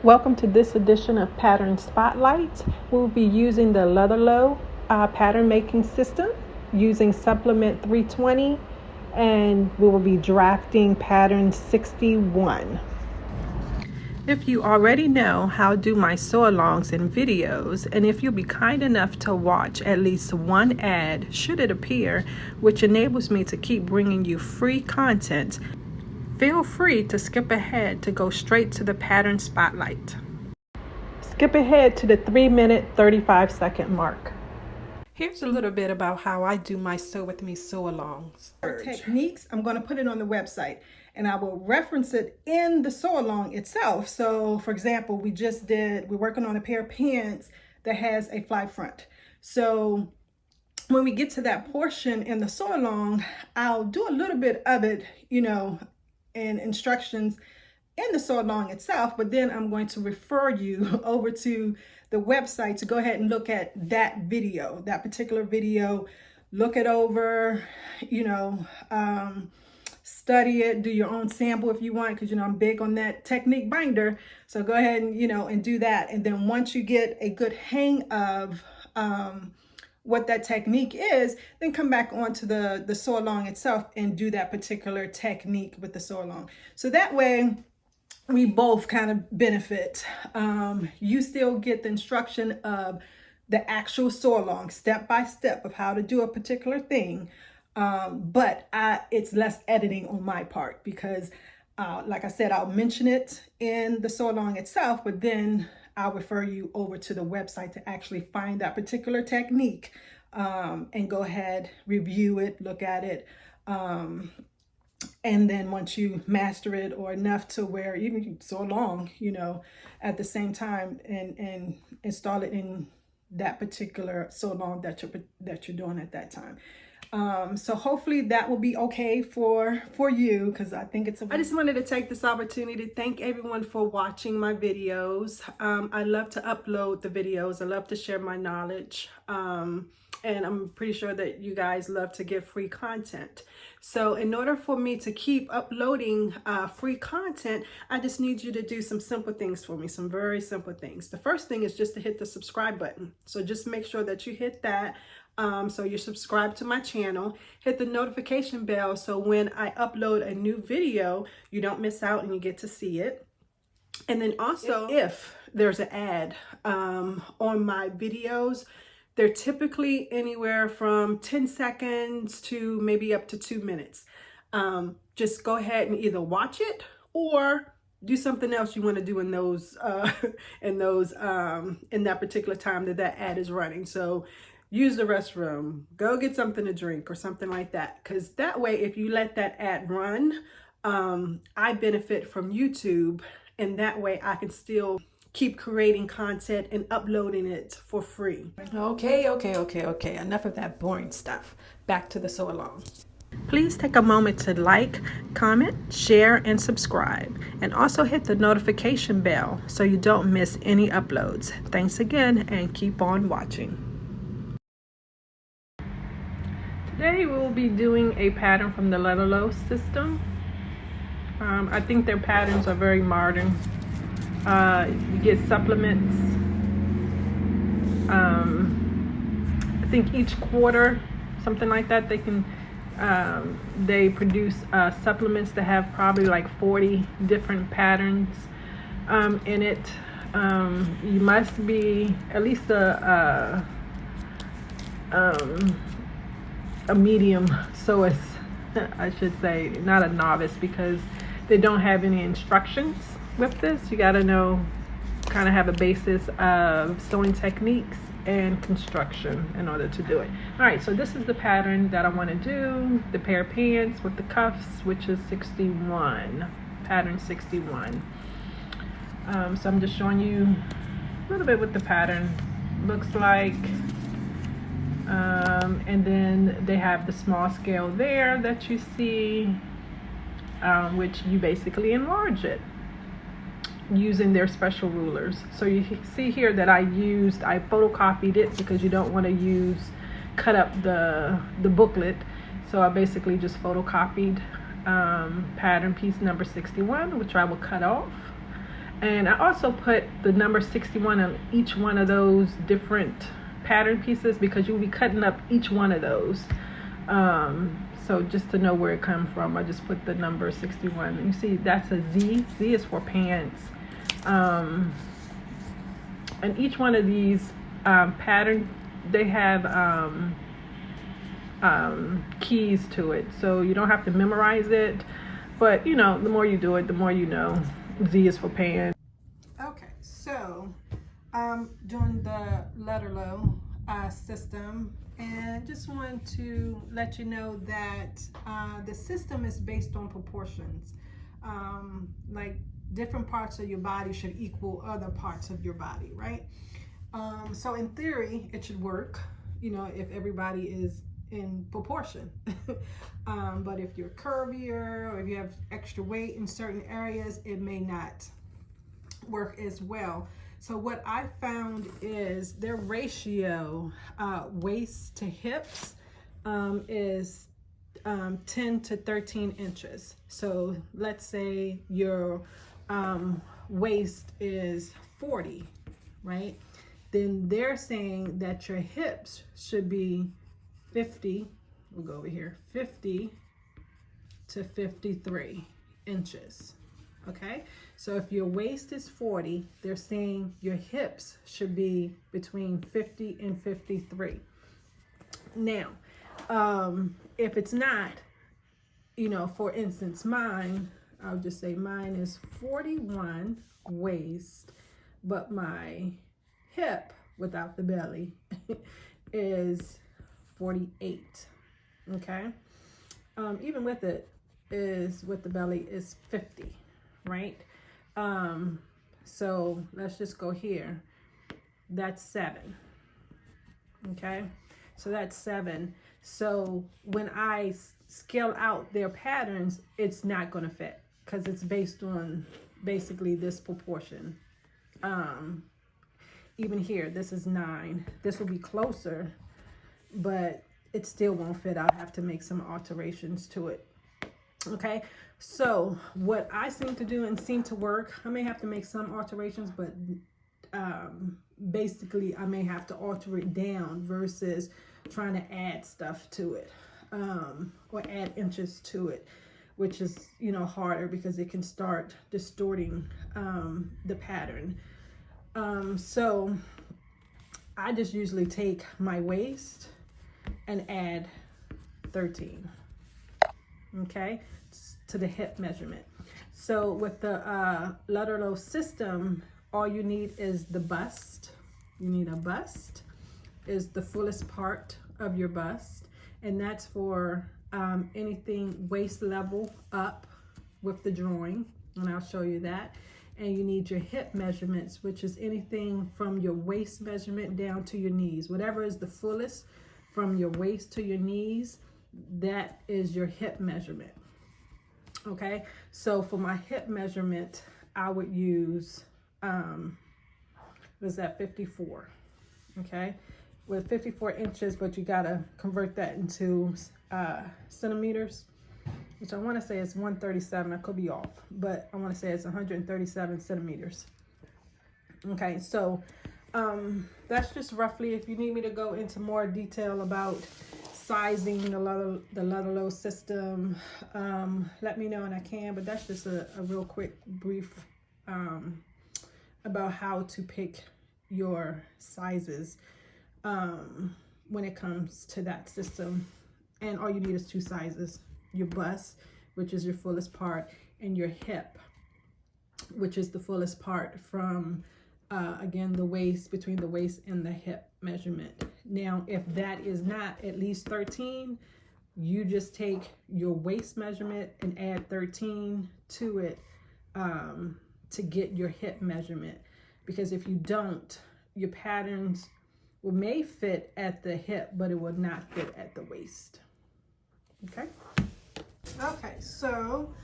Welcome to this edition of Pattern Spotlight. We'll be using the Lutterloh pattern making system using supplement 320, and we will be drafting pattern 61. If you already know how to do my sew-alongs and videos, and if you'll be kind enough to watch at least one ad should it appear, which enables me to keep bringing you free content, feel free to skip ahead to go straight to the pattern spotlight. Skip ahead to the 3-minute 35-second mark. Here's a little bit about how I do my Sew With Me sew-alongs. Techniques, I'm going to put it on the website and I will reference it in the sew-along itself. So for example, we're working on a pair of pants that has a fly front. So when we get to that portion in the sew-along, I'll do a little bit of it, and instructions in the sew-along itself, but then I'm going to refer you over to the website to go ahead and look at that particular video, look it over, study it, do your own sample if you want, because I'm big on that technique binder. So go ahead and and do that, and then once you get a good hang of what that technique is, then come back onto the sew-along itself and do that particular technique with the sew-along. So that way we both kind of benefit. You still get the instruction of the actual sew-along, step by step of how to do a particular thing. But it's less editing on my part because like I said, I'll mention it in the sew-along itself, but then I'll refer you over to the website to actually find that particular technique and go ahead, review it, look at it. And then once you master it or enough to where even you sew along, at the same time and install it in that particular sew-along that you're doing at that time. So hopefully that will be okay for you, because I think I just wanted to take this opportunity to thank everyone for watching my videos. I love to upload the videos. I love to share my knowledge. And I'm pretty sure that you guys love to get free content. So in order for me to keep uploading free content, I just need you to do some simple things for me, some very simple things. The first thing is just to hit the subscribe button. So just make sure that you hit that. So you're subscribed to my channel, hit the notification bell so when I upload a new video, you don't miss out and you get to see it. And then also, if there's an ad on my videos, they're typically anywhere from 10 seconds to maybe up to 2 minutes. Just go ahead and either watch it or do something else you want to do in those in that particular time that ad is running. So use the restroom, go get something to drink or something like that. Because that way, if you let that ad run, I benefit from YouTube, and that way I can still keep creating content and uploading it for free. Okay. Enough of that boring stuff. Back to the sew-along. Please take a moment to like, comment, share, and subscribe. And also hit the notification bell so you don't miss any uploads. Thanks again, and keep on watching. Today we'll be doing a pattern from the Lutterloh system. I think their patterns are very modern. You get supplements. I think each quarter, something like that, they produce supplements that have probably like 40 different patterns in it. You must be at least a medium sewist, I should say, not a novice, because they don't have any instructions with this. You got to kind of have a basis of sewing techniques and construction in order to do it. All right, so this is the pattern that I want to do, the pair of pants with the cuffs, which is 61, pattern 61. So I'm just showing you a little bit what the pattern looks like. And then they have the small scale there that you see, which you basically enlarge it using their special rulers. So you see here that I photocopied it because you don't want to cut up the booklet. So I basically just photocopied pattern piece number 61, which I will cut off. And I also put the number 61 on each one of those different pattern pieces because you'll be cutting up each one of those. So just to know where it comes from, I just put the number 61. You see, that's a Z. Z is for pants. And each one of these pattern, they have keys to it. So you don't have to memorize it. But, you know, the more you do it, the more you know. Z is for pants. Okay, so doing the Lutterloh system, and just want to let you know that the system is based on proportions. Like different parts of your body should equal other parts of your body, right? So in theory, it should work, you know, if everybody is in proportion. But if you're curvier or if you have extra weight in certain areas, it may not work as well. So what I found is their ratio waist to hips is 10 to 13 inches. So let's say your waist is 40, right? Then they're saying that your hips should be 50, we'll go over here, 50 to 53 inches. Okay, so if your waist is 40, they're saying your hips should be between 50 and 53. Now, if it's not, you know, for instance, mine, I'll just say mine is 41 waist, but my hip without the belly is 48. Okay, even with it is with the belly is 50. Right? So let's just go here. That's 7. Okay? So that's 7. So when I scale out their patterns, it's not going to fit because it's based on basically this proportion. Even here, this is 9. This will be closer, but it still won't fit. I'll have to make some alterations to it. Okay, so what I seem to do and seem to work, I may have to make some alterations, but basically I may have to alter it down versus trying to add stuff to it or add inches to it, which is, you know, harder because it can start distorting the pattern. So I just usually take my waist and add 13. Okay, to the hip measurement. So with the Lutterloh system, all you need is the bust. You need a bust, is the fullest part of your bust, and that's for anything waist level up with the drawing, and I'll show you that. And you need your hip measurements, which is anything from your waist measurement down to your knees. Whatever is the fullest from your waist to your knees, that is your hip measurement. Okay, so for my hip measurement, I would use was that 54? Okay, with 54 inches, but you gotta convert that into centimeters, which I want to say is 137. I could be off, but I want to say it's 137 centimeters. Okay, so that's just roughly. If you need me to go into more detail about sizing the Lutterloh system, let me know and I can, but that's just a real quick brief about how to pick your sizes when it comes to that system. And all you need is 2 sizes: your bust, which is your fullest part, and your hip, which is the fullest part from again, the waist, between the waist and the hip measurement. Now, if that is not at least 13, you just take your waist measurement and add 13 to it to get your hip measurement. Because if you don't, your patterns may fit at the hip, but it will not fit at the waist. Okay? Okay, so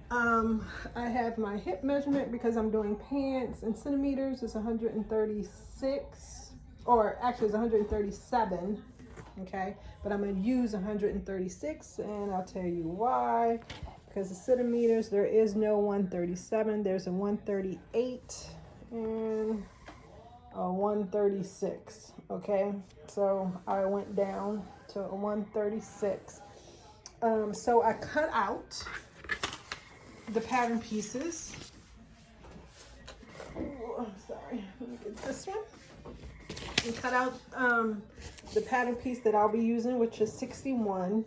I have my hip measurement because I'm doing pants in centimeters. It's 136, or actually it's 137. Okay, but I'm going to use 136, and I'll tell you why. because the centimeters, there is no 137. There's a 138 and a 136. Okay, so I went down to a 136. So I cut out the pattern pieces. Oh, I'm sorry. Let me get this one. And cut out the pattern piece that I'll be using, which is 61.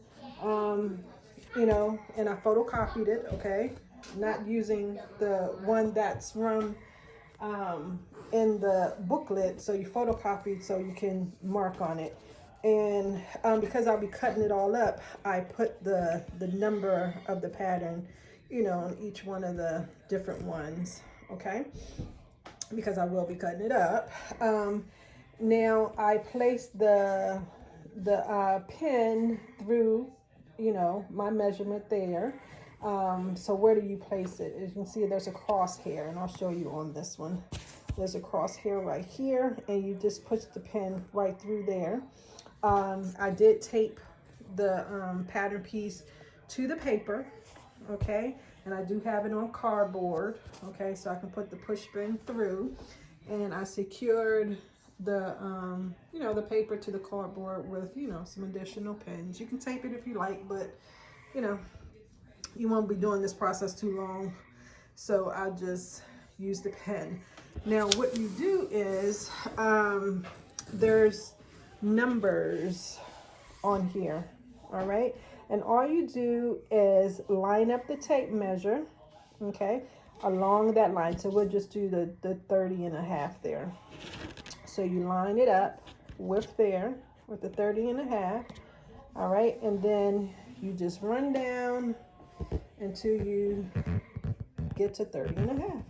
You know, and I photocopied it. Okay, not using the one that's from in the booklet. So you photocopied so you can mark on it. And because I'll be cutting it all up, I put the number of the pattern, you know, on each one of the different ones. Okay, because I will be cutting it up. Now I placed the pin through, you know, my measurement there. So where do you place it? As you can see, there's a crosshair, and I'll show you on this one. There's a crosshair right here, and you just push the pin right through there. I did tape the pattern piece to the paper, okay, and I do have it on cardboard, okay, so I can put the push pin through, and I secured the you know, the paper to the cardboard with, you know, some additional pins. You can tape it if you like, but you know, you won't be doing this process too long, so I just use the pen. Now what you do is there's numbers on here, all right, and all you do is line up the tape measure, okay, along that line. So we'll just do the 30.5 there. So you line it up with there with the 30.5, all right, and then you just run down until you get to 30.5,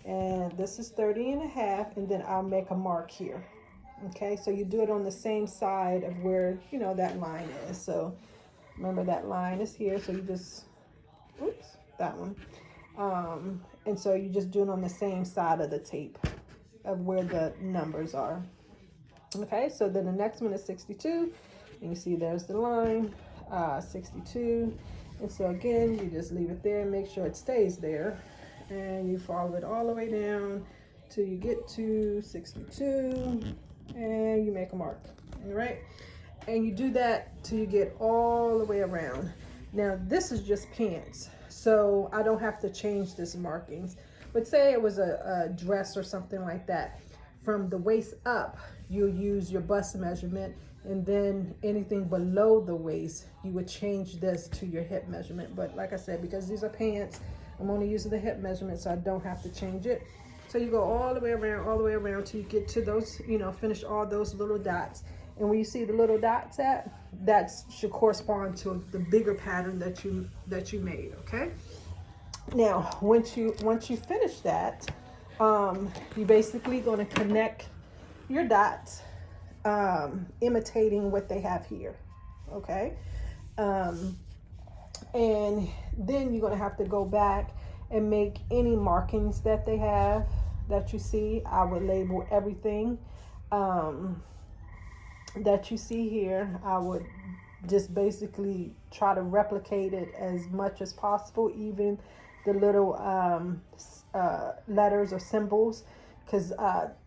and this is 30.5, and then I'll make a mark here. Okay, so you do it on the same side of where, you know, that line is. So remember, that line is here, so you just, oops, that one. And so you just do it on the same side of the tape of where the numbers are. Okay, so then the next one is 62, and you see there's the line, 62. And so again, you just leave it there and make sure it stays there, and you follow it all the way down till you get to 62, and you make a mark. All right, and you do that till you get all the way around. Now this is just pants, so I don't have to change this markings. But say it was a dress or something like that, from the waist up you'll use your bust measurement, and then anything below the waist you would change this to your hip measurement. But like I said, because these are pants, I'm only using the hip measurement, so I don't have to change it. So you go all the way around till you get to those, you know, finish all those little dots. And where you see the little dots at, that should correspond to the bigger pattern that you made. Okay, now once you finish that, you're basically going to connect your dots, imitating what they have here. Okay, and then you're going to have to go back and make any markings that they have that you see. I would label everything that you see here. I would just basically try to replicate it as much as possible, even the little letters or symbols, because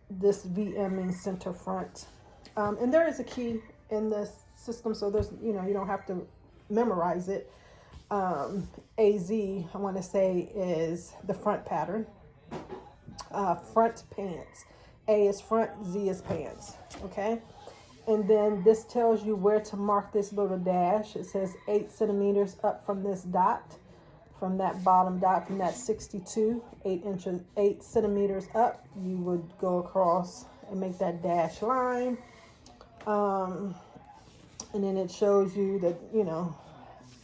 this VM means center front. And there is a key in this system, so there's, you know, you don't have to memorize it. AZ, I want to say, is the front pattern. Front pants. A is front, Z is pants. Okay, and then this tells you where to mark this little dash. It says 8 centimeters up from this dot, from that bottom dot, from that 62, 8 centimeters up, you would go across and make that dash line. And then it shows you that, you know,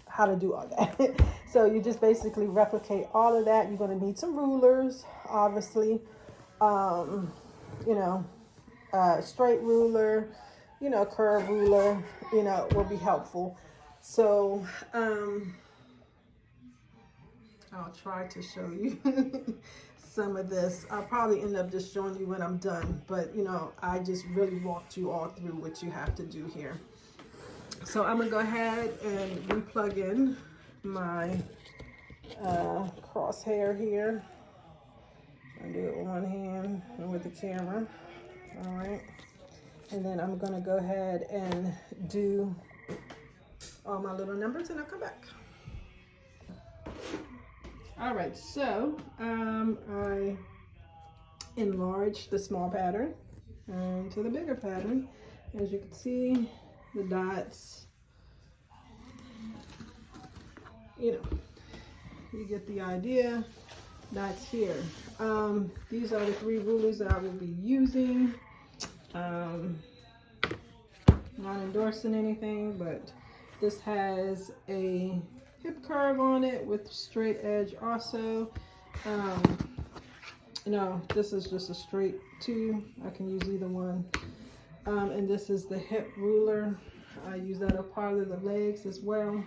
how to do all that. So you just basically replicate all of that. You're going to need some rulers, obviously. You know, straight ruler, you know, curve ruler, you know, will be helpful. So I'll try to show you some of this. I'll probably end up just showing you when I'm done, but you know, I just really walked you all through what you have to do here. So I'm gonna go ahead and replug in my crosshair here. I'll do it with one hand and with the camera. All right. And then I'm gonna go ahead and do all my little numbers and I'll come back. All right, so I enlarged the small pattern to the bigger pattern. As you can see, the dots, you know, you get the idea. Dots here. These are the 3 rulers that I will be using. Not endorsing anything, but this has a hip curve on it with straight edge also. No, this is just a straight 2. I can use either one. And this is the hip ruler. I use that as part of the legs as well.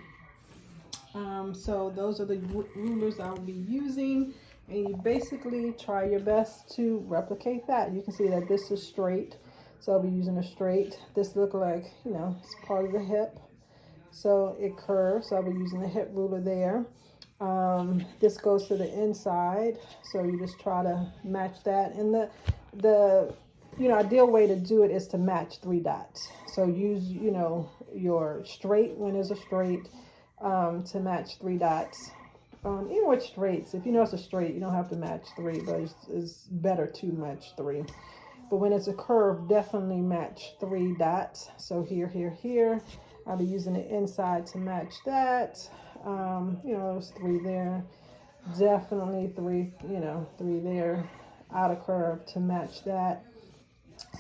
So those are the rulers I will be using. And you basically try your best to replicate that. You can see that this is straight. So I'll be using a straight. This look like, you know, it's part of the hip. So it curves. So I'll be using the hip ruler there. This goes to the inside. So you just try to match that. And the you know, ideal way to do it is to match 3 dots. So use, you know, your straight when there's a straight to match 3 dots. Even with straights, if you know it's a straight, you don't have to match 3, but it's better to match 3. But when it's a curve, definitely match 3 dots. So here, here, here. I'll be using the inside to match that. You know, there's 3 there. Definitely 3, you know, 3 there. Outer curve to match that.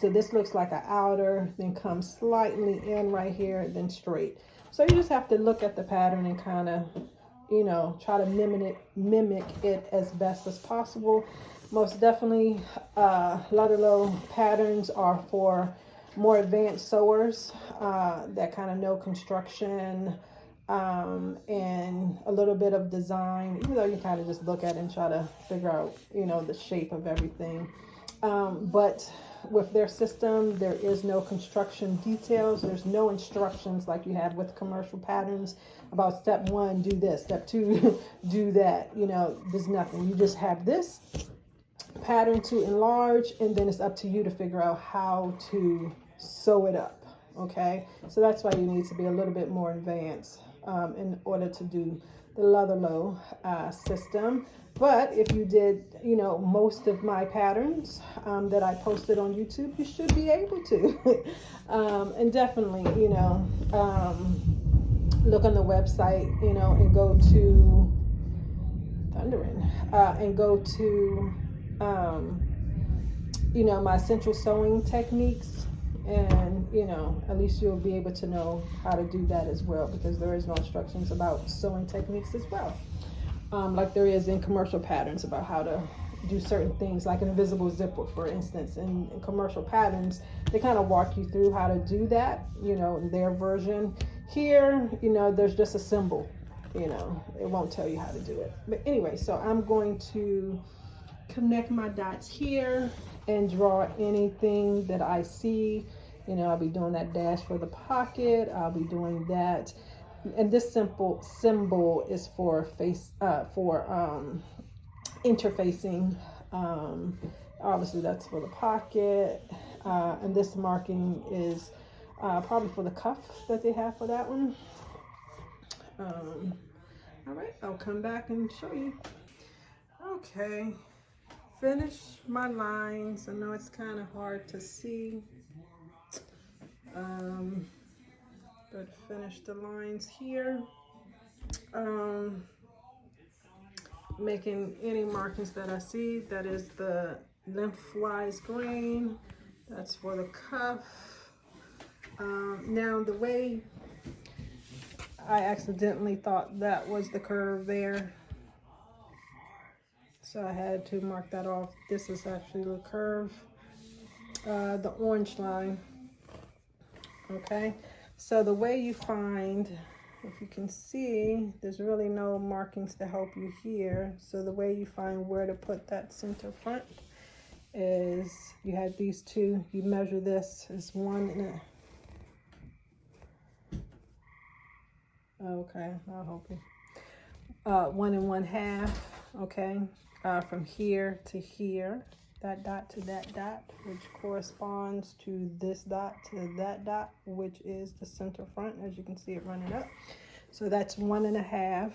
So this looks like an outer, then comes slightly in right here, then straight. So you just have to look at the pattern and kind of, you know, try to mimic it as best as possible. Most definitely, Lutterloh patterns are for more advanced sewers that kind of know construction and a little bit of design, even though you kind of just look at it and try to figure out, you know, the shape of everything. But with their system, there is no construction details. There's no instructions like you have with commercial patterns about step 1, do this, step 2, do that. You know, there's nothing. You just have this pattern to enlarge, and then it's up to you to figure out how to sew it up. Okay, so that's why you need to be a little bit more advanced in order to do the Lutterloh system. But if you did, you know, most of my patterns that I posted on YouTube, you should be able to. And definitely, you know, look on the website, you know, and go to and go to, you know, my essential sewing techniques. And, you know, at least you'll be able to know how to do that as well, because there is no instructions about sewing techniques as well. Like there is in commercial patterns about how to do certain things, like an invisible zipper, for instance. In commercial patterns, they kind of walk you through how to do that, you know, in their version. Here, you know, there's just a symbol, you know, it won't tell you how to do it. But anyway, so I'm going to connect my dots here and draw anything that I see. You know, I'll be doing that dash for the pocket. I'll be doing that. And this simple symbol is for interfacing. Obviously that's for the pocket. And this marking is probably for the cuff that they have for that one. All right, I'll come back and show you. Okay, finish my lines. I know it's kind of hard to see. But finish the lines here. Making any markings that I see. That is the lengthwise grain. That's for the cuff. Now the way I accidentally thought that was the curve there, so I had to mark that off. This is actually the curve, the orange line. Okay, so the way you find, if you can see, there's really no markings to help you here. So the way you find where to put that center front is you have these 2, you measure this as 1 and a, okay, I'll help you. 1 1/2, okay, from here to here, that dot to that dot, which corresponds to this dot to that dot, which is the center front, as you can see it running up. So that's 1 1/2.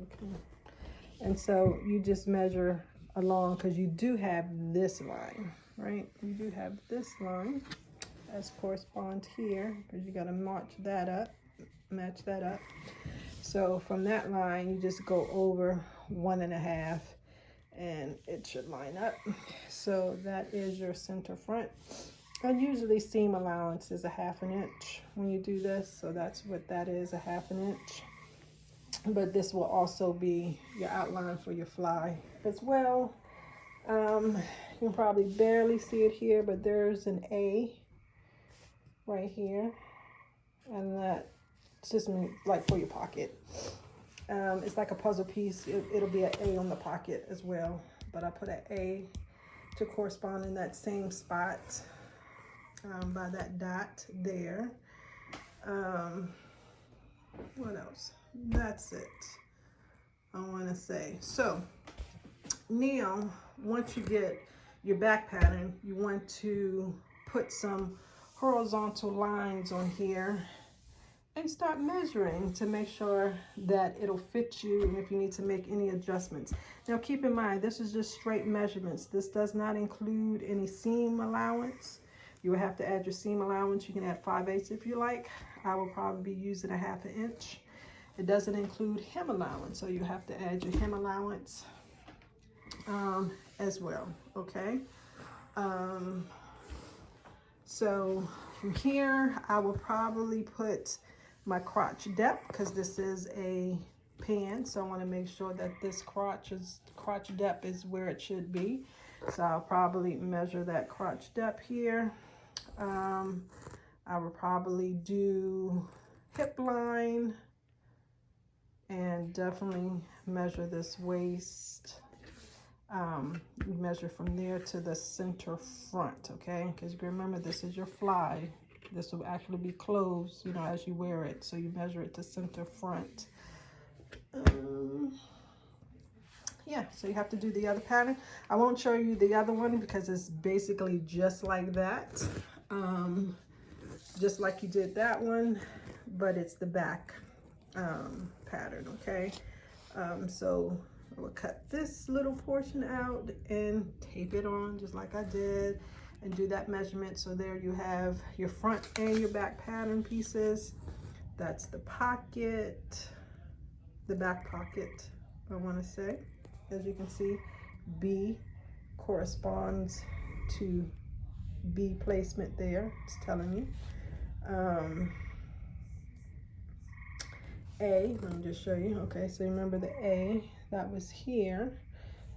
Okay. And so you just measure along, because you do have this line, right? You do have this line as corresponds here, because you got to match that up. So from that line, you just go over 1 1/2, and it should line up. So that is your center front. And usually seam allowance is 1/2 inch when you do this. So that's what that is, 1/2 inch. But this will also be your outline for your fly as well. You can probably barely see it here, but there's an A right here, and that's just like for your pocket. It's like a puzzle piece. It'll be an A on the pocket as well, but I put an A to correspond in that same spot by that dot there. What else? That's it, I want to say. So now, once you get your back pattern, you want to put some horizontal lines on here and start measuring to make sure that it'll fit you, and if you need to make any adjustments. Now keep in mind, this is just straight measurements. This does not include any seam allowance. You will have to add your seam allowance. You can add 5/8 if you like. I will probably be using 1/2 inch. It doesn't include hem allowance, so you have to add your hem allowance as well, okay? So from here, I will probably put my crotch depth, because this is a pan, so I want to make sure that this crotch depth is where it should be. So I'll probably measure that crotch depth here. I will probably do hip line, and definitely measure this waist. Measure from there to the center front, okay? Because remember, this is your fly. This will actually be closed, you know, as you wear it. So you measure it to center front. Yeah, so you have to do the other pattern. I won't show you the other one because it's basically just like that. Just like you did that one, but it's the back pattern, okay? So I will cut this little portion out and tape it on just like I did, and do that measurement. So there you have your front and your back pattern pieces. That's the pocket, the back pocket, I want to say. As you can see, B corresponds to B placement there. It's telling you. A, let me just show you. Okay, so remember the A that was here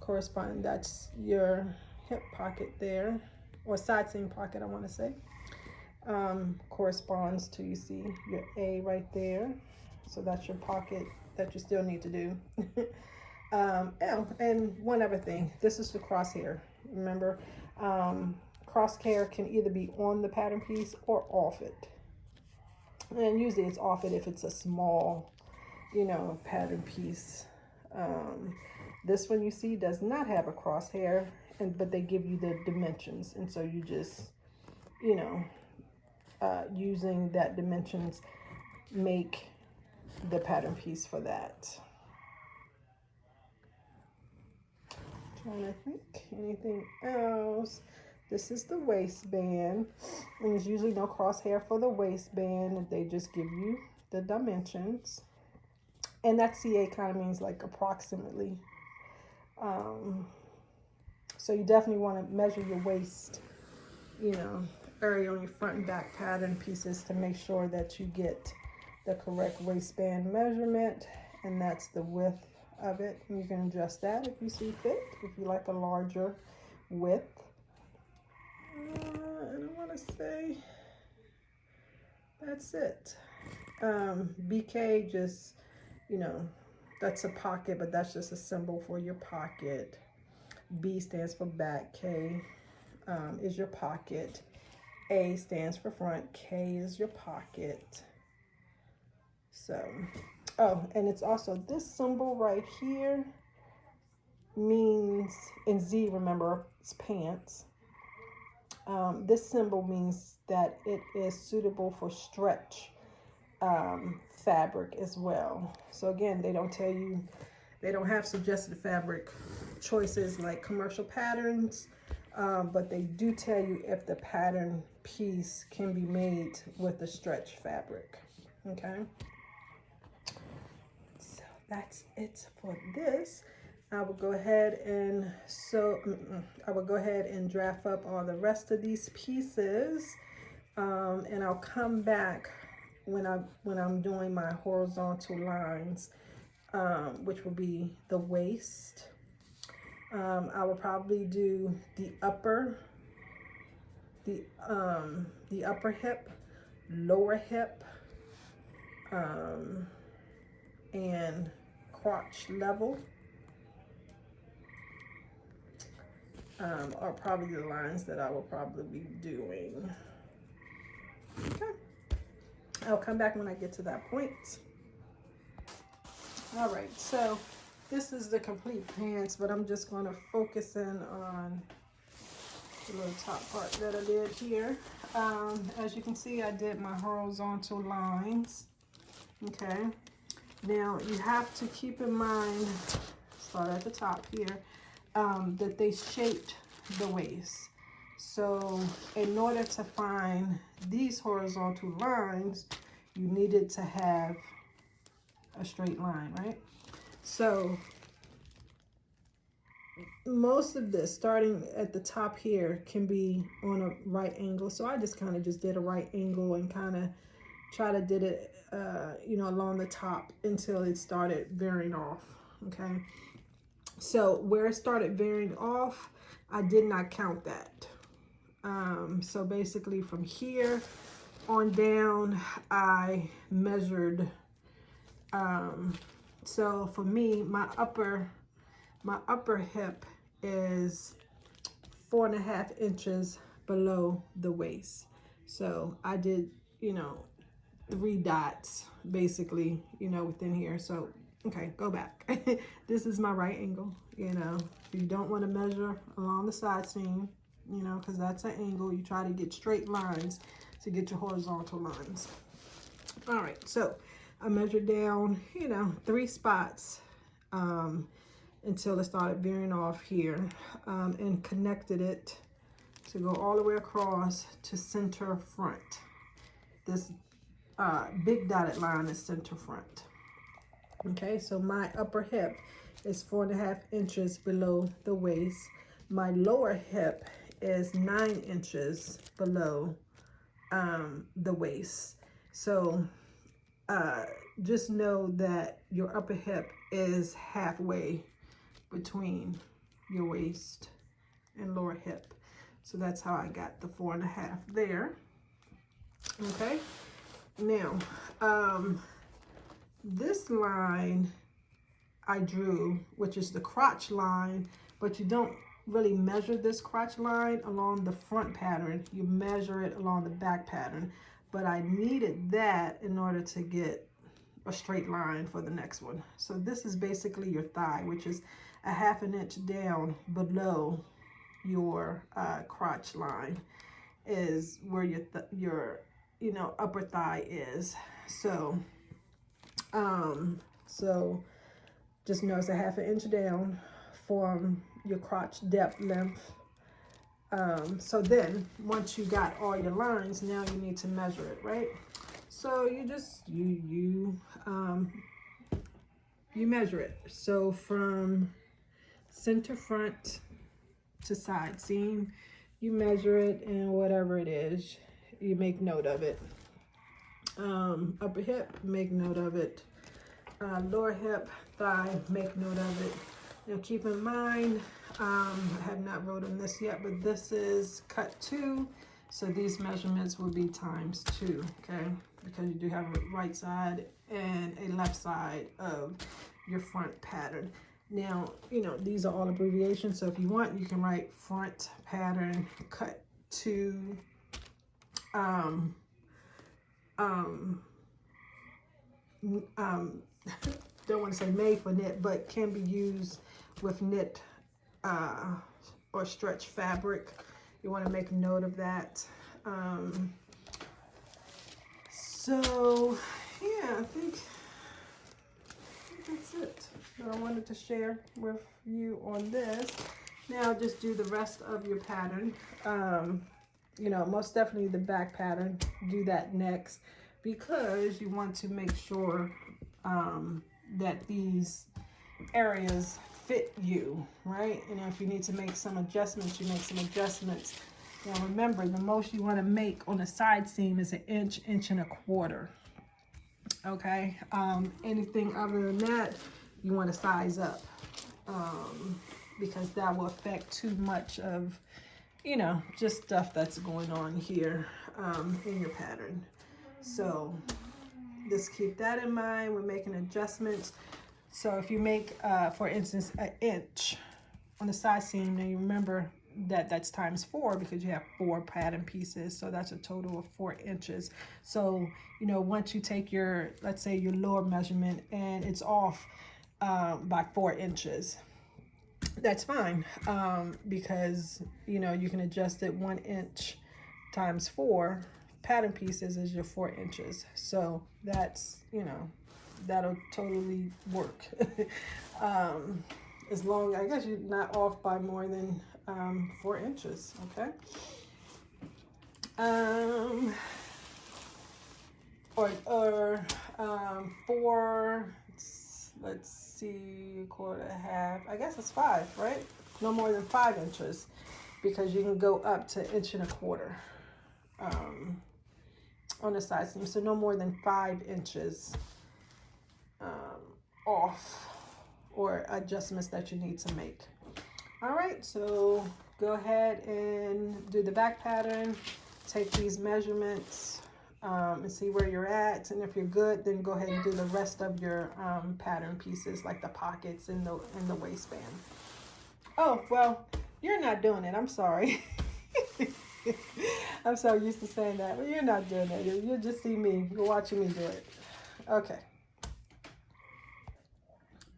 correspond, that's your hip pocket there, or side seam pocket, I want to say. Corresponds to, you see your A right there. So that's your pocket that you still need to do. Oh, and one other thing, this is the crosshair. Remember, crosshair can either be on the pattern piece or off it. And usually it's off it if it's a small, you know, pattern piece. This one you see does not have a crosshair, but they give you the dimensions. And so you just, you know, using that dimensions, make the pattern piece for that. Trying to think anything else. This is the waistband, and there's usually no crosshair for the waistband. They just give you the dimensions, and that CA kind of means like approximately. So you definitely want to measure your waist, you know, area on your front and back pattern pieces to make sure that you get the correct waistband measurement, and that's the width of it. And you can adjust that if you see fit, if you like a larger width. And I want to say that's it. BK, just, you know, that's a pocket, but that's just a symbol for your pocket. B stands for back. K is your pocket. A stands for front. K is your pocket. So, oh, and it's also this symbol right here means, in Z, remember, it's pants. This symbol means that it is suitable for stretch fabric as well. So again, they don't tell you, they don't have suggested fabric choices like commercial patterns, but they do tell you if the pattern piece can be made with a stretch fabric. Okay, so that's it for this. I will go ahead and I will go ahead and draft up all the rest of these pieces, and I'll come back when I'm doing my horizontal lines, which will be the waist. I will probably do the upper hip, lower hip, and crotch level. Are probably the lines that I will probably be doing. Okay, I'll come back when I get to that point. All right, so this is the complete pants, but I'm just going to focus in on the little top part that I did here. As you can see, I did my horizontal lines. Okay, now you have to keep in mind, start at the top here, that they shaped the waist. So in order to find these horizontal lines, you needed to have a straight line, right? So most of this, starting at the top here, can be on a right angle. So I just kind of just did a right angle and kind of try to did it, you know, along the top until it started veering off. Okay. So where it started veering off, I did not count that. So basically from here on down, I measured. So for me, my upper hip is 4.5 inches below the waist. So I did, you know, 3 dots basically, you know, within here. So okay, go back. This is my right angle. You know, if you don't want to measure along the side seam, you know, because that's an angle, you try to get straight lines to get your horizontal lines. All right, so I measured down, you know, 3 spots until it started veering off here, and connected it to go all the way across to center front. This big dotted line is center front. Okay, so my upper hip is 4.5 inches below the waist. My lower hip is 9 inches below the waist. So just know that your upper hip is halfway between your waist and lower hip. So that's how I got the 4.5 there. Okay, now this line I drew, which is the crotch line, but you don't really measure this crotch line along the front pattern. You measure it along the back pattern, but I needed that in order to get a straight line for the next one. So this is basically your thigh, which is 1/2 inch down below your crotch line, is where your you know, upper thigh is. So so just know it's 1/2 inch down from your crotch depth length. So then once you got all your lines, now you need to measure it, right? So you just you measure it. So from center front to side seam, you measure it, and whatever it is, you make note of it. Upper hip, make note of it. Lower hip, thigh, make note of it. Now keep in mind, I have not wrote on this yet, but this is cut 2, so these measurements will be times 2, okay? Because you do have a right side and a left side of your front pattern. Now, you know, these are all abbreviations, so if you want, you can write front pattern cut 2, don't want to say made for knit, but can be used with knit or stretch fabric. You want to make a note of that. So yeah, I think that's it that I wanted to share with you on this. Now just do the rest of your pattern. You know, most definitely the back pattern, do that next, because you want to make sure that these areas fit you, right? You know, if you need to make some adjustments, you make some adjustments. Now remember, the most you want to make on the side seam is 1 inch, 1.25 inches. Okay, anything other than that, you want to size up, because that will affect too much of, you know, just stuff that's going on here in your pattern. So just keep that in mind. We're making adjustments. So if you make, for instance, 1 inch on the side seam, now you remember that that's times 4 because you have 4 pattern pieces. So that's a total of 4 inches. So, you know, once you take your, let's say your lower measurement and it's off by 4 inches, that's fine, because, you know, you can adjust it. 1 inch times 4 pattern pieces is your 4 inches. So that's, you know, that'll totally work. As long, I guess you're not off by more than 4 inches, okay? Four, let's see, 1/4, I guess it's 5, right? No more than 5 inches, because you can go up to 1.25 inches on the side seam. So no more than 5 inches off, or adjustments that you need to make. All right, so go ahead and do the back pattern. Take these measurements and see where you're at. And if you're good, then go ahead and do the rest of your pattern pieces, like the pockets and the waistband. Oh, well, you're not doing it. I'm sorry. I'm so used to saying that, but you're not doing it. You'll just see me. You're watching me do it. Okay.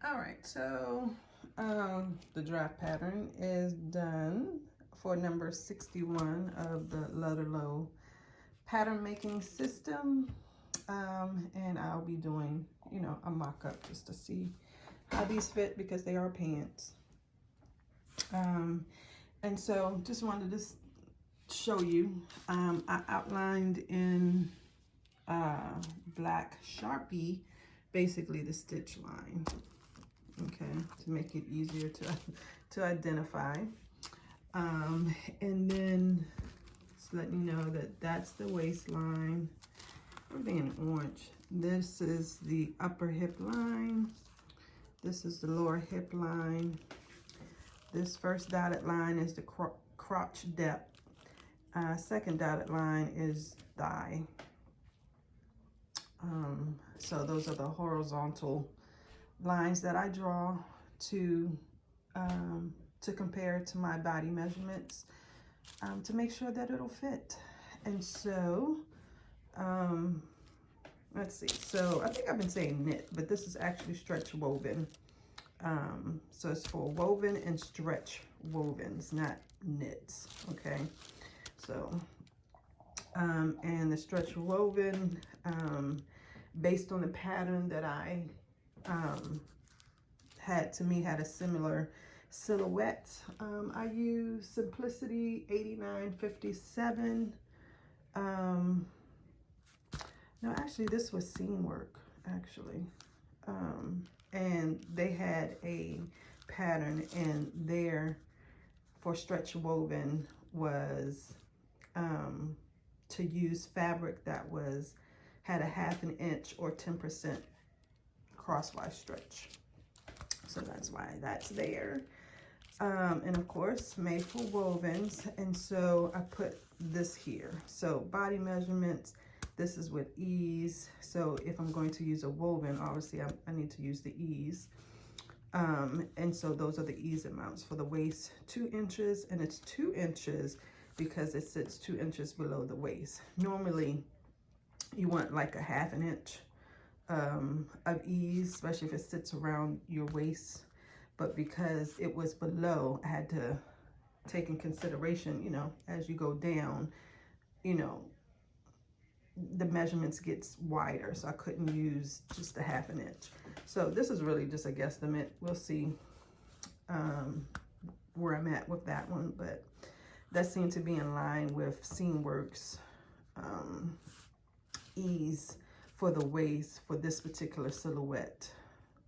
All right, so the draft pattern is done for number 61 of the Lutterloh pattern making system. And I'll be doing, you know, a mock-up just to see how these fit, because they are pants. And so just wanted to show you, I outlined in black Sharpie basically the stitch line, okay, to make it easier to identify. And then just letting you know that that's the waistline. Everything in orange. This is the upper hip line. This is the lower hip line. This first dotted line is the crotch depth. Second dotted line is thigh. So those are the horizontal lines that I draw to compare to my body measurements, to make sure that it'll fit. And so let's see, so I think I've been saying knit, but this is actually stretch woven. So it's for woven and stretch wovens, not knits, okay? So and the stretch woven, based on the pattern that I had a similar silhouette. I use Simplicity 8957. No, actually this was seam work, actually. And they had a pattern in there for stretch woven was to use fabric that had a 1/2 inch or 10% crosswise stretch. So that's why that's there. And of course, made for wovens. And so I put this here. So body measurements, this is with ease. So if I'm going to use a woven, obviously I need to use the ease. And so those are the ease amounts. For the waist, 2 inches, and it's 2 inches because it sits 2 inches below the waist. Normally you want like a 1/2 inch of ease, especially if it sits around your waist. But because it was below, I had to take in consideration, you know, as you go down, you know, the measurements gets wider, so I couldn't use just a 1/2 inch. So this is really just a guesstimate. We'll see where I'm at with that one, but that seemed to be in line with Seamworks ease for the waist for this particular silhouette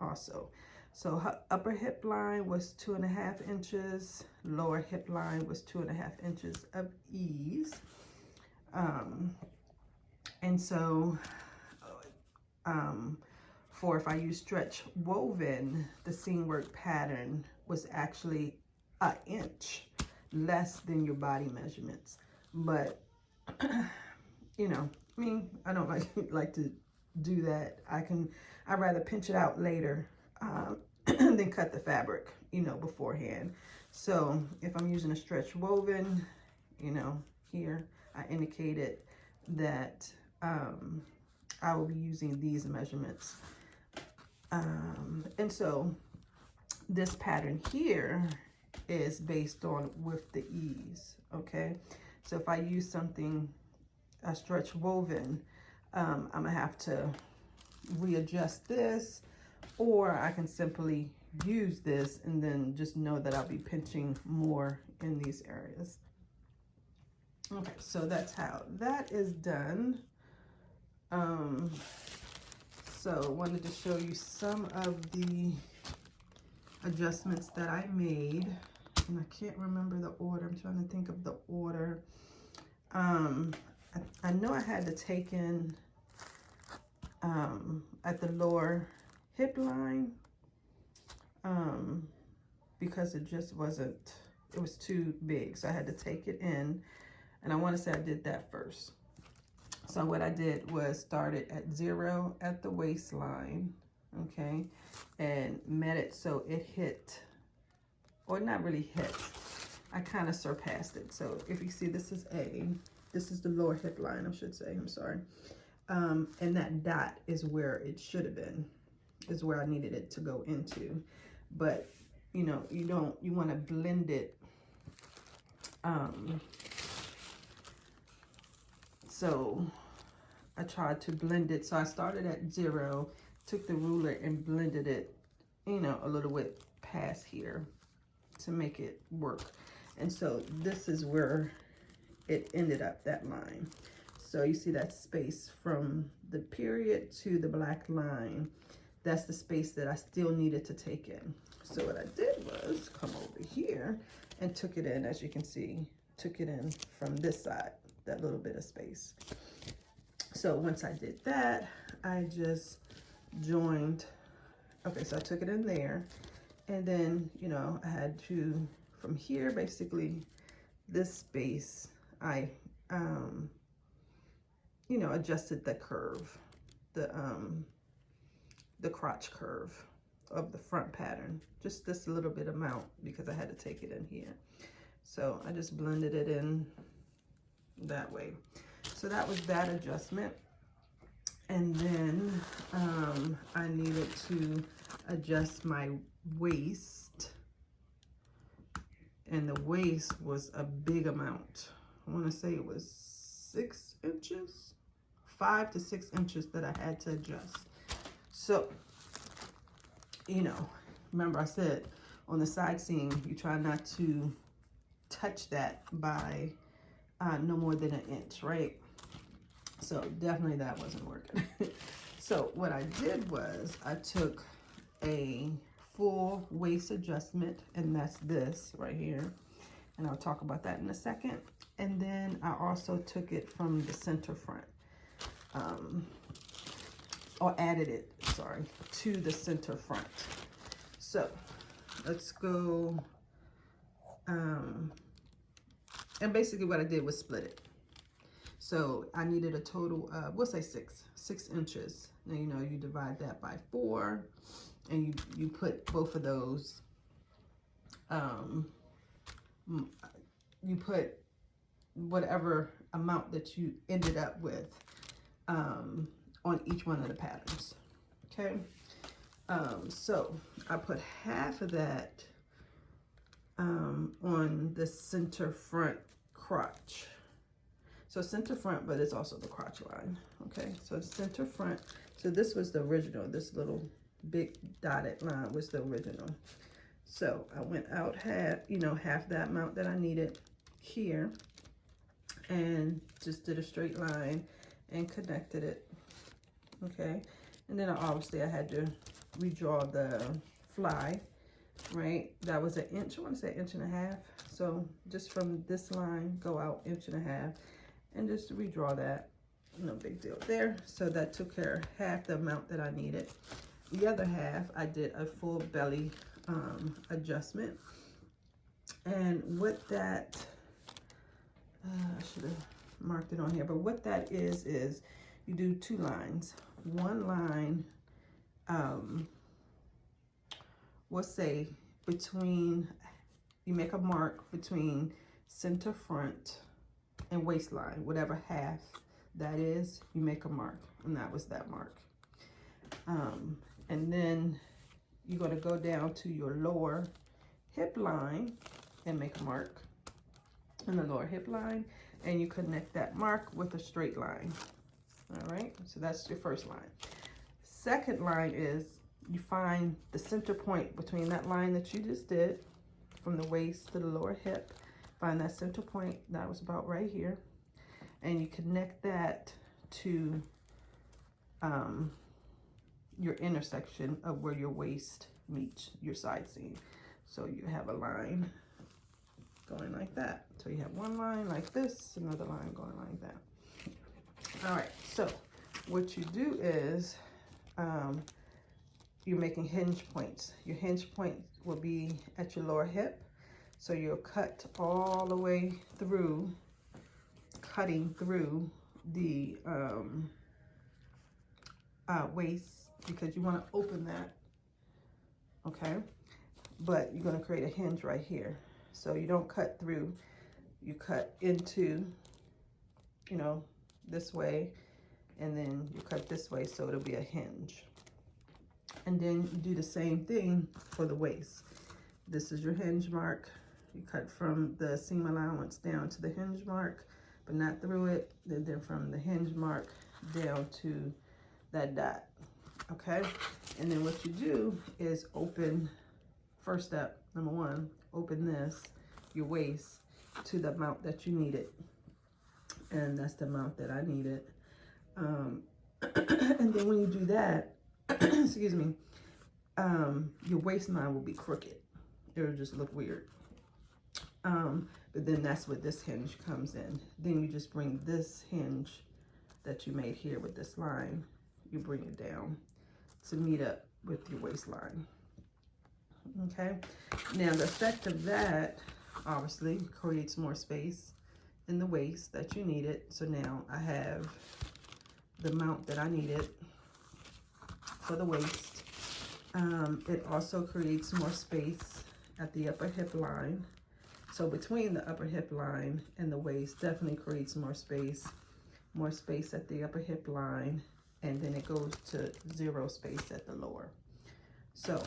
also. So her upper hip line was 2.5 inches, lower hip line was 2.5 inches of ease. And so for if I use stretch woven, the seam work pattern was actually 1 inch less than your body measurements. But you know, I mean, I don't like to do that. I'd rather pinch it out later than cut the fabric, you know, beforehand. So if I'm using a stretch woven, you know, here I indicated that I will be using these measurements. And so this pattern here is based on with the ease, okay? So if I use something, a stretch woven, I'm gonna have to readjust this, or I can simply use this and then just know that I'll be pinching more in these areas. Okay, so that's how that is done. So wanted to show you some of the adjustments that I made, and I can't remember the order. I'm trying to think of the order. I know I had to take in at the lower hip line because it just wasn't, it was too big, so I had to take it in, and I want to say I did that first. So what I did was started at 0 at the waistline, okay, and met it so it hit, or not really hit, I kind of surpassed it. So if you see, this is the lower hip line, I should say, I'm sorry. And that dot is where it should have been, is where I needed it to go into. But, you know, you want to blend it. So I tried to blend it. So I started at 0, took the ruler and blended it, you know, a little bit past here to make it work. And so this is where it ended up, that line. So you see that space from the period to the black line, that's the space that I still needed to take in. So what I did was come over here and took it in, as you can see, took it in from this side, that little bit of space. So once I did that, I just joined, okay, so I took it in there, and then, you know, I had to, from here, basically, this space, I, you know, adjusted the curve, the crotch curve of the front pattern, just this little bit amount, because I had to take it in here. So I just blended it in that way. So that was that adjustment. And then I needed to adjust my waist, and the waist was a big amount. I want to say it was 6 inches, 5 to 6 inches that I had to adjust. So, you know, remember I said on the side seam, you try not to touch that by no more than 1 inch, right? So definitely that wasn't working. So what I did was I took a full waist adjustment, and that's this right here, and I'll talk about that in a second. And then I also took it from the center front, or added it, sorry, to the center front. So let's go, and basically what I did was split it. So I needed a total of, we'll say 6 inches. Now, you know, you divide that by 4, and you put both of those, you put whatever amount that you ended up with on each one of the patterns. Okay. So I put half of that on the center front crotch. So center front, but it's also the crotch line. Okay, so center front. So this was the original. This little big dotted line was the original. So I went out half that amount that I needed here, and just did a straight line and connected it. Okay, and then obviously I had to redraw the fly. Right, that was an inch. I want to say 1.5 inches. So just from this line, go out 1.5 inches, and just redraw that. No big deal there. So that took care of half the amount that I needed. The other half, I did a full belly adjustment. And what that, I should have marked it on here, but what that is you do 2 lines. One line, we'll say between, you make a mark between center front and waistline, whatever half that is, you make a mark, and that was that mark. And then you're going to go down to your lower hip line and make a mark in the lower hip line, and you connect that mark with a straight line. All right, so that's your first line. Second line is you find the center point between that line that you just did from the waist to the lower hip. Find that center point, that was about right here, and you connect that to your intersection of where your waist meets your side seam. So you have a line going like that. So you have one line like this, another line going like that. All right, so what you do is you're making hinge points. Your hinge point will be at your lower hip. So you'll cut all the way through, cutting through the waist, because you want to open that, okay? But you're going to create a hinge right here. So you don't cut through, you cut into, this way, and then you cut this way, so it'll be a hinge. And then you do the same thing for the waist. This is your hinge mark. You cut from the seam allowance down to the hinge mark, but not through it. Then from the hinge mark down to that dot, okay? And then what you do is open, first step, number 1, open this, your waist, to the amount that you needed. And that's the amount that I needed. And then when you do that, excuse me, your waistline will be crooked. It'll just look weird. But then that's where this hinge comes in. Then you just bring this hinge that you made here with this line, you bring it down to meet up with your waistline. Okay, now the effect of that obviously creates more space in the waist that you needed. So now I have the amount that I needed for the waist. It also creates more space at the upper hip line. So between the upper hip line and the waist definitely creates more space at the upper hip line, and then it goes to 0 space at the lower. So,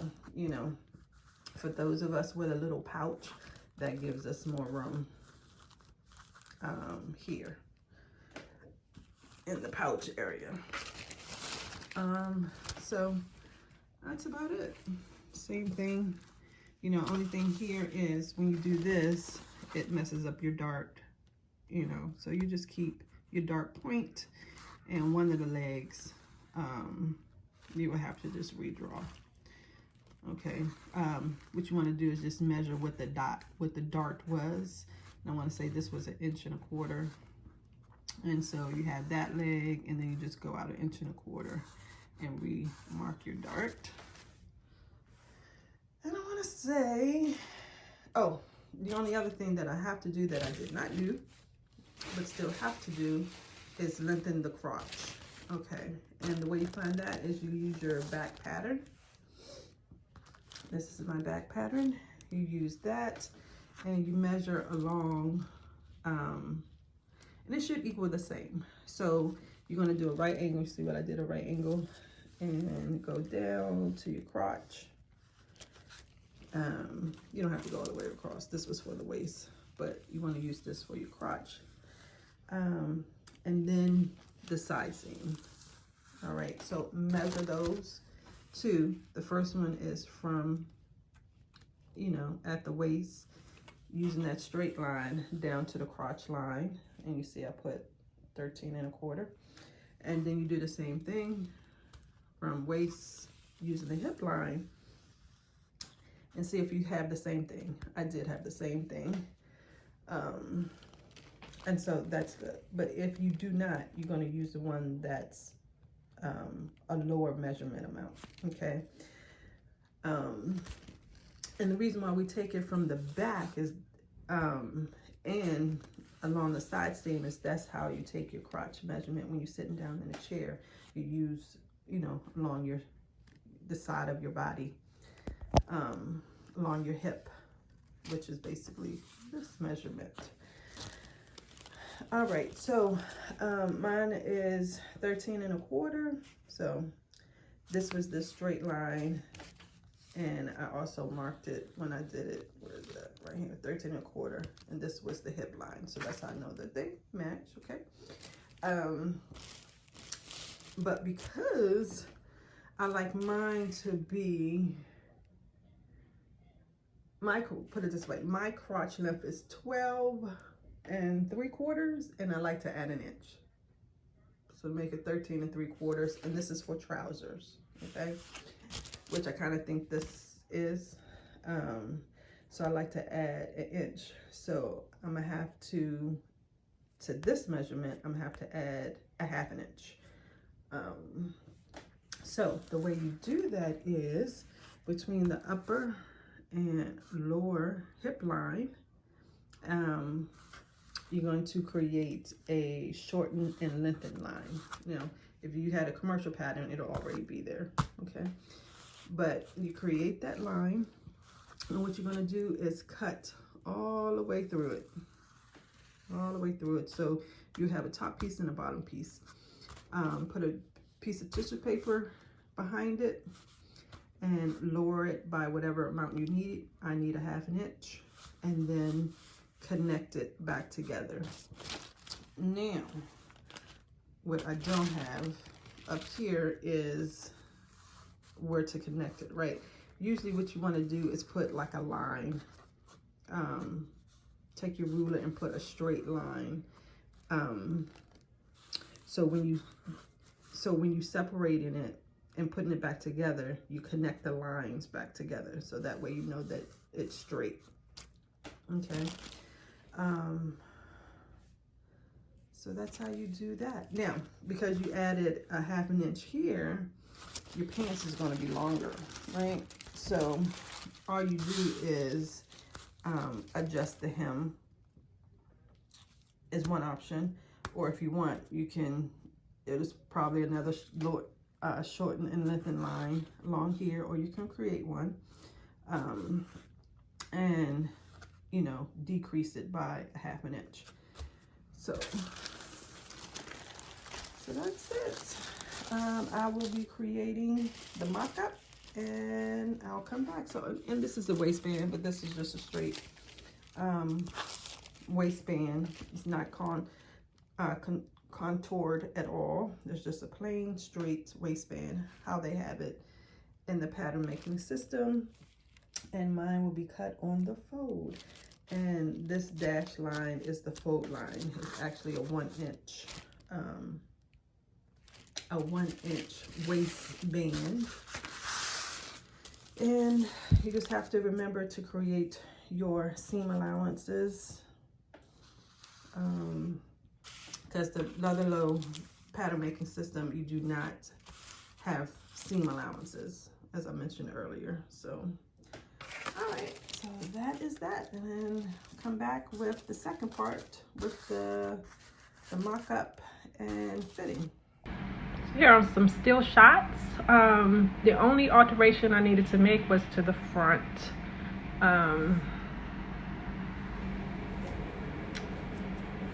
for those of us with a little pouch, that gives us more room here in the pouch area. So that's about it. Same thing. Only thing here is when you do this, it messes up your dart, so you just keep your dart point, and one of the legs you will have to just redraw. Okay, what you want to do is just measure what the dart was. And I want to say this was 1.25 inches, and so you have that leg, and then you just go out 1.25 inches and remark your dart. And I want to say, oh, the only other thing that I have to do that I did not do, but still have to do, is lengthen the crotch. Okay, and the way you find that is you use your back pattern. This is my back pattern. You use that and you measure along, and it should equal the same. So you're going to do a right angle. See what I did, a right angle, and go down to your crotch. You don't have to go all the way across. This was for the waist, but you want to use this for your crotch. And then the side seam. All right, so measure those two. The first one is from, you know, at the waist, using that straight line down to the crotch line. And you see I put 13 1/4. And then you do the same thing from waist using the hip line, and see if you have the same thing. I did have the same thing. And so that's good. But if you do not, you're going to use the one that's a lower measurement amount, okay? And the reason why we take it from the back is, and along the side seam, is that's how you take your crotch measurement when you're sitting down in a chair. You use, you know, along the side of your body, along your hip, which is basically this measurement. All right, so mine is 13 1/4. So this was the straight line, and I also marked it when I did it. Where is that? Right here, 13 1/4, and this was the hip line. So that's how I know that they match. Okay. But because I like mine to be, put it this way, my crotch length is 12 3/4, and I like to add an inch. So make it 13 3/4, and this is for trousers, okay? Which I kind of think this is. So I like to add an inch. So I'm gonna have to this measurement, I'm gonna have to add a 1/2 inch. So the way you do that is between the upper and lower hip line, you're going to create a shorten and lengthen line. You know, if you had a commercial pattern, it'll already be there, okay? But you create that line, and what you're gonna do is cut all the way through it. All the way through it. So you have a top piece and a bottom piece. Put a piece of tissue paper behind it and lower it by whatever amount you need. I need a 1/2 inch, and then connect it back together. Now, what I don't have up here is where to connect it, right? Usually what you want to do is put like a line. Take your ruler and put a straight line. So when you separating it and putting it back together, you connect the lines back together. So that way you know that it's straight. Okay. So that's how you do that. Now, because you added a 1/2 inch here, your pants is going to be longer, right? So all you do is adjust the hem is one option, or if you want, you can, it is probably another shorten and lengthen line along here, or you can create one, and you know, decrease it by a 1/2 inch. So that's it. I will be creating the mock-up, and I'll come back. So, and this is the waistband, but this is just a straight waistband. It's not contoured at all. There's just a plain straight waistband, how they have it in the pattern making system. And mine will be cut on the fold. And this dash line is the fold line. It's actually a 1 inch waistband. And you just have to remember to create your seam allowances, because the Lutterloh pattern making system, you do not have seam allowances, as I mentioned earlier. So all right, so that is that, and then come back with the second part with the mock-up and fitting. Here are some still shots. The only alteration I needed to make was to the front.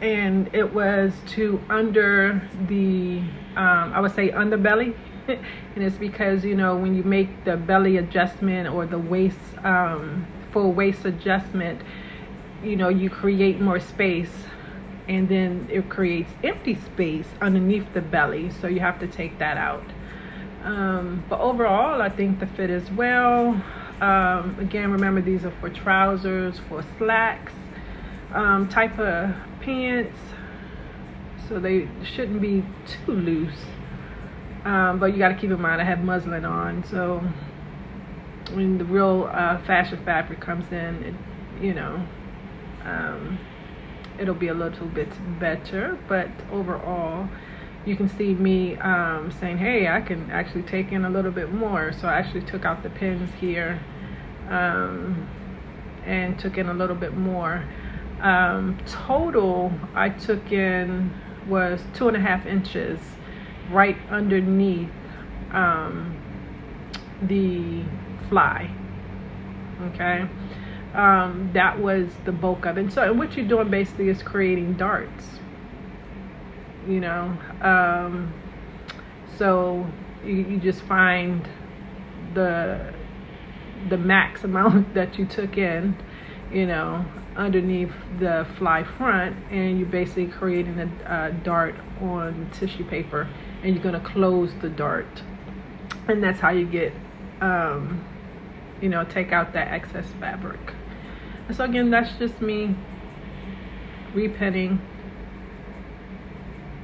And it was to under the, I would say underbelly And it's because, you know, when you make the belly adjustment or the waist, full waist adjustment, you know, you create more space, and then it creates empty space underneath the belly, so you have to take that out. But overall, I think the fit is well. Again, remember, these are for trousers, for slacks, type of pants, so they shouldn't be too loose. But you got to keep in mind I have muslin on, so when the real fashion fabric comes in, it, you know, it'll be a little bit better. But overall, you can see me saying, hey, I can actually take in a little bit more. So I actually took out the pins here and took in a little bit more. Total I took in was 2.5 inches right underneath the fly. Okay, that was the bulk of it. And so, and what you're doing basically is creating darts, you know. So you just find the max amount that you took in, you know, underneath the fly front, and you're basically creating a dart on tissue paper, and you're going to close the dart, and that's how you get you know, take out that excess fabric. And so again, that's just me repinning,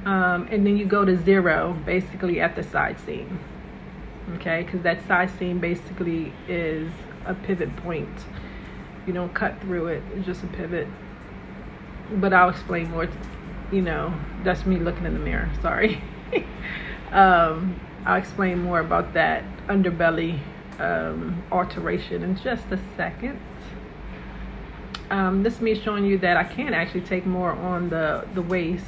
and then you go to 0 basically at the side seam, okay, because that side seam basically is a pivot point. You don't cut through it, it's just a pivot. But I'll explain more, you know, that's me looking in the mirror, sorry. I'll explain more about that underbelly alteration in just a second. This is me showing you that I can actually take more on the waist,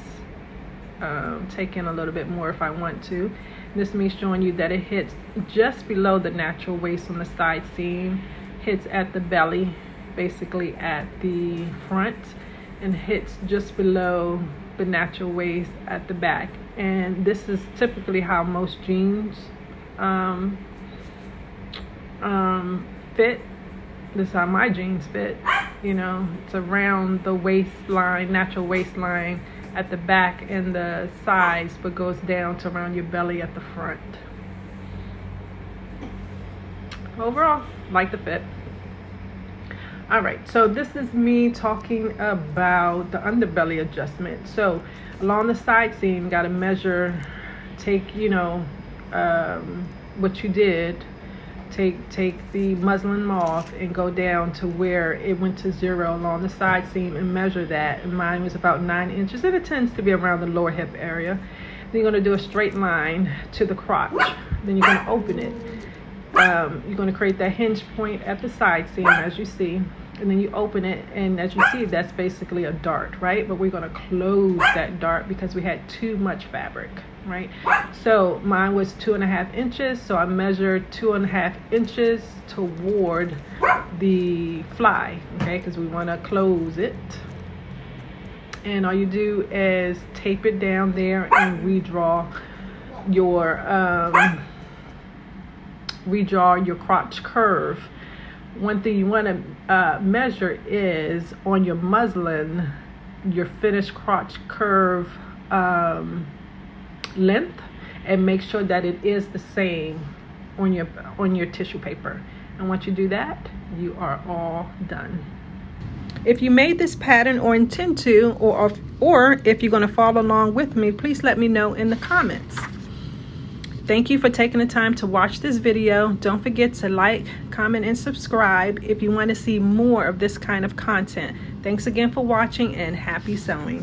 take in a little bit more if I want to. This is me showing you that it hits just below the natural waist on the side seam, hits at the belly, basically at the front, and hits just below the natural waist at the back. And this is typically how most jeans fit. This is how my jeans fit, you know. It's around the waistline, natural waistline at the back and the sides, but goes down to around your belly at the front. Overall, like the fit. All right, so this is me talking about the underbelly adjustment. So along the side seam, got to measure, take, you know, what you did, take the muslin off and go down to where it went to 0 along the side seam and measure that. And mine was about 9 inches, and it tends to be around the lower hip area. Then you're going to do a straight line to the crotch. Then you're going to open it. You're going to create that hinge point at the side seam, as you see, and then you open it, and as you see, that's basically a dart, right? But we're going to close that dart because we had too much fabric, right? So mine was 2.5 inches, so I measured 2.5 inches toward the fly, okay, because we want to close it. And all you do is tape it down there and redraw your crotch curve. One thing you want to measure is on your muslin, your finished crotch curve length, and make sure that it is the same on your tissue paper. And once you do that, you are all done. If you made this pattern or intend to, or if you're going to follow along with me, please let me know in the comments. Thank you for taking the time to watch this video. Don't forget to like, comment, and subscribe if you want to see more of this kind of content. Thanks again for watching, and happy sewing.